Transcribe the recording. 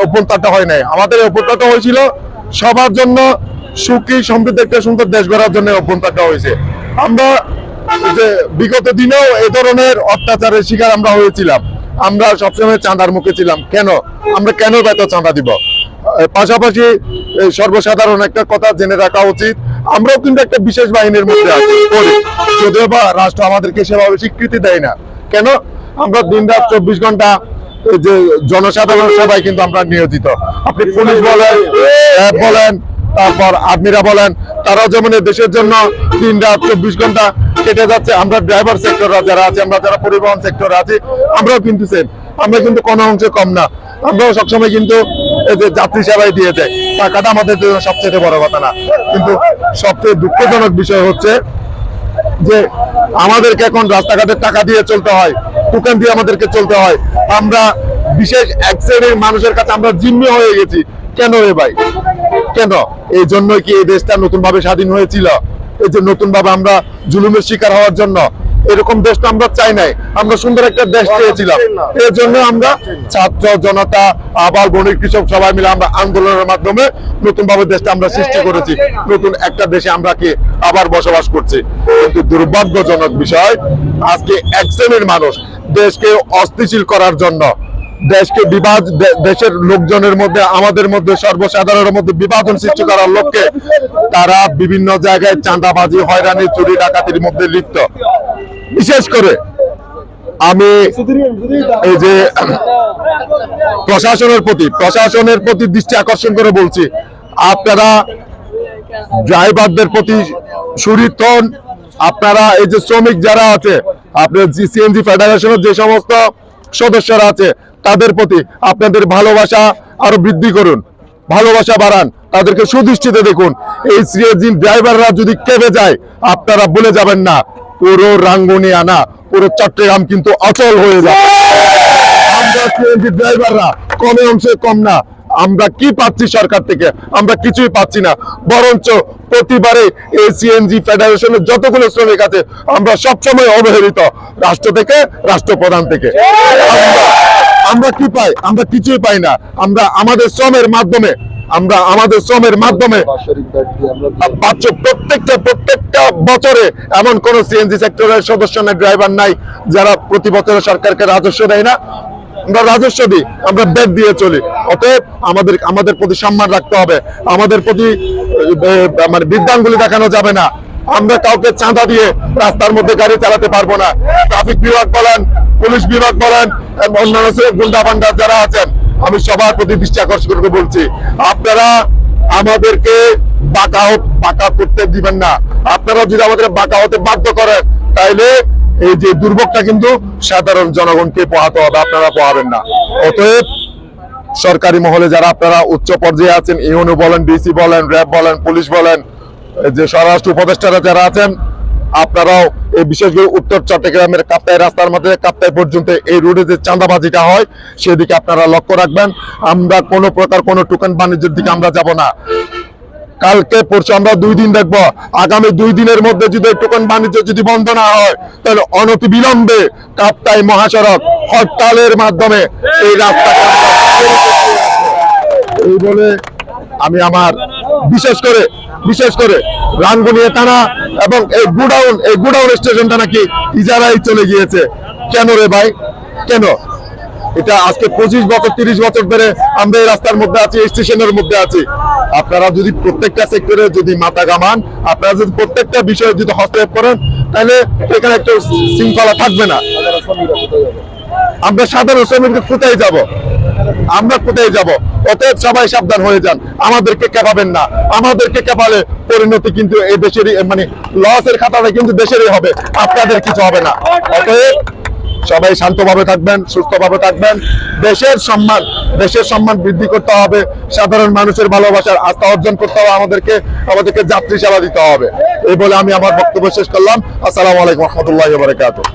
অভ্যন্তরটা হয় নাই। আমাদের অভ্যন্তরটা হয়েছিল সবার জন্য সুখী সমৃদ্ধ একটা সুন্দর দেশ গড়ার জন্য অভ্যন্তরটা হয়েছে। আমরা যে বিগত দিনেও এই ধরনের অত্যাচারের শিকার আমরা হয়েছিলাম। আমরা সবসময় চাঁদার মুখে ছিলাম। আমরা কেন এত চাঁদা দিব? পাশাপাশি সর্বসাধারণ একটা কথা জেনে রাখা উচিত, আমরাও কিন্তু একটা বিশেষ বাহিনীর মধ্যে আছি, যদিও বা রাষ্ট্র আমাদেরকে সেভাবে স্বীকৃতি দেয় না। কেন? আমরা দিন রাত 24 ঘন্টা যে জনসাধারণ সবাই কিন্তু আমরা নিয়োজিত। আপনি পুলিশ বলেন, র্যাব বলেন, তারপর আর্মিরা বলেন, তারাও যেমন দেশের জন্য দিন রাত 24 ঘন্টা কেটে যাচ্ছে। আমরা ড্রাইভার সেক্টররা যারা আছে, আমরা যারা পরিবহন সেক্টরে আছি, আমরাও কিন্তু সেম। আমরা কিন্তু কোনো অংশে কম না। আমরাও সবসময় কিন্তু এই যে যাত্রী সেবাই দিয়ে যায়, টাকাটা আমাদের জন্য সবচেয়ে বড় কথা না। কিন্তু সবচেয়ে দুঃখজনক বিষয় হচ্ছে যে আমাদেরকে এখন রাস্তাঘাটের টাকা দিয়ে চলতে হয়, দোকান দিয়ে আমাদেরকে চলতে হয়। আমরা বিশেষ এক শ্রেণীর মানুষের কাছে আমরা জিম্মি হয়ে গেছি। কেন রে ভাই? কেন? এই জন্যই কি এই দেশটা নতুন ভাবে স্বাধীন হয়েছিল? এই যে নতুন ভাবে আমরা জুলুমের শিকার হওয়ার জন্য? এরকম দেশ তো আমরা চাই নাই। আমরা সুন্দর একটা দেশ চেয়েছিলাম। এর জন্য আমরা ছাত্র জনতা আবার বণিক কৃষক সবাই মিলে আমরা আন্দোলনের মাধ্যমে নতুন ভাবে দেশটা আমরা সৃষ্টি করেছি। নতুন একটা দেশে আমরা কি আবার বসবাস করছি। কিন্তু দুর্ভাগ্যজনক বিষয়, আজকে এক শ্রেণীর মানুষ দেশকে অস্থিতিশীল করার জন্য, দেশকে দেশের লোকজনের মধ্যে, আমাদের মধ্যে, সর্বসাধারণের মধ্যে বিভাজন সৃষ্টি করার লক্ষ্যে তারা বিভিন্ন জায়গায় চাঁদাবাজি, হয়রানি, চুরি ডাকাতির মধ্যে লিপ্ত। বিশেষ করে আমি এই যে প্রশাসনের প্রতি দৃষ্টি আকর্ষণ করে বলছি, আপনারা ড্রাইভারদের প্রতি সুরিত হন। আপনারা এই যে শ্রমিক যারা আছে, আপনার সিএনজি ফেডারেশনের যে সমস্ত সদস্যরা আছে, তাদের প্রতি আপনাদের ভালোবাসা আরো বৃদ্ধি করুন, ভালোবাসা বাড়ান, তাদেরকে সুদৃষ্টিতে দেখুন। এই সিএনজি ড্রাইভাররা যদি কেঁপে যায়, আপনারা বলে যাবেন না পুরো রাঙ্গুনিয়ানা, পুরো চট্টগ্রাম কিন্তু অচল হয়ে যাবে। আমরা সিএনজি ড্রাইভাররা কমে অংশে কম না। আমরা কি পাচ্ছি সরকার থেকে? আমরা কিছুই পাচ্ছি না। বরঞ্চ প্রতিবারে এই সিএনজি ফেডারেশনের যতগুলো শ্রমিক আছে, আমরা সবসময় অবহেলিত, রাষ্ট্র থেকে, রাষ্ট্রপ্রধান থেকে। আমরা কি পাই? আমরা কিছুই পাই না। আমরা আমাদের শ্রমের মাধ্যমে প্রত্যেকটা বছরে এমন কোন সিএনজি সেক্টরের সদস্য নাই, ড্রাইভার নাই যারা প্রতি বছরে সরকারকে রাজস্ব দেয় না। আমরা রাজস্ব দিই, আমরা ব্যাগ দিয়ে চলি। অতএব আমাদের প্রতি সম্মান রাখতে হবে। আমাদের প্রতি মানে বৃদ্ধাঙ্গুলি দেখানো যাবে না। আমরা কাউকে চাঁদা দিয়ে রাস্তার মধ্যে গাড়ি চালাতে পারবো না। ট্রাফিক বিভাগ বলেন, পুলিশ বিভাগ বলেন, অন্যান্য গুন্ডা বান্ডা যারা আছেন, আমি সবার প্রতি দৃষ্টি আকর্ষণ করে বলছি, আপনারা আমাদেরকে বাঁকা করতে দিবেন না। আপনারা যদি আমাদের বাঁকা হতে বাধ্য করেন, তাইলে এই যে দুর্ভোগটা কিন্তু সাধারণ জনগণকে পোহাতে হবে, আপনারা পোহাবেন না। অতএব সরকারি মহলে যারা আপনারা উচ্চ পর্যায়ে আছেন, ইউনো বলেন, ডিসি বলেন, র্যাব বলেন, পুলিশ বলেন, যে স্বরাষ্ট্র উপদেষ্টারা যারা আছেন, আপনারাও এই বিশেষ করে উত্তর চট্টগ্রামের কাপ্তাই রাস্তার মধ্যে কাপ্তাই পর্যন্ত এই রোডে যে চাঁদাবাজিটা হয়, সেদিকে আপনারা লক্ষ্য রাখবেন। আমরা কোনো প্রকার কোনো টোকেন বাণিজ্যের দিকে আমরা যাব না। কালকে পরশু আমরা 2 দিন দেখবো। আগামী 2 দিনের মধ্যে যদি টোকেন বাণিজ্য যদি বন্ধ না হয়, তাহলে অনতিবিলম্বে কাপ্তাই মহাসড়ক হরতালের মাধ্যমে এই রাস্তা এই বলে আমি আমার বিশেষ করে রাঙ্গুনিয়া থানা এবং এই গুডাউন স্টেশনটা নাকি ইজারায় চলে গিয়েছে। কেন রে ভাই? কেন? এটা আজকে 25 বছর 30 বছর ধরে আমরা এই রাস্তার মধ্যে আছি, এই স্টেশনের মধ্যে আছি। আপনারা যদি প্রত্যেকটা সেক্টরে যদি মাথা ঘামান, আপনারা যদি প্রত্যেকটা বিষয়ে যদি হস্তক্ষেপ করেন, তাহলে এখানে একটা শৃঙ্খলা থাকবে না। আমরা সাধারণ শ্রমিকরা কোথায় যাব? অতএব সবাই সাবধান হয়ে যান। আমাদেরকে কেপাবেন না। আমাদেরকে কেপালে পরিণতি কিন্তু এই দেশেরই, মানে লসের খাতাটা কিন্তু দেশেরই হবে, আপনাদের কিছু হবে না। অতএব সবাই শান্তভাবে থাকবেন, সুস্থভাবে থাকবেন। দেশের সম্মান বৃদ্ধি করতে হবে, সাধারণ মানুষের ভালোবাসার আস্থা অর্জন করতে হবে, আমাদেরকে যাত্রী সেবা দিতে হবে। এই বলে আমি আমার বক্তব্য শেষ করলাম। আসসালামু আলাইকুম ওয়া রাহমাতুল্লাহি ওয়া বারাকাতুহু।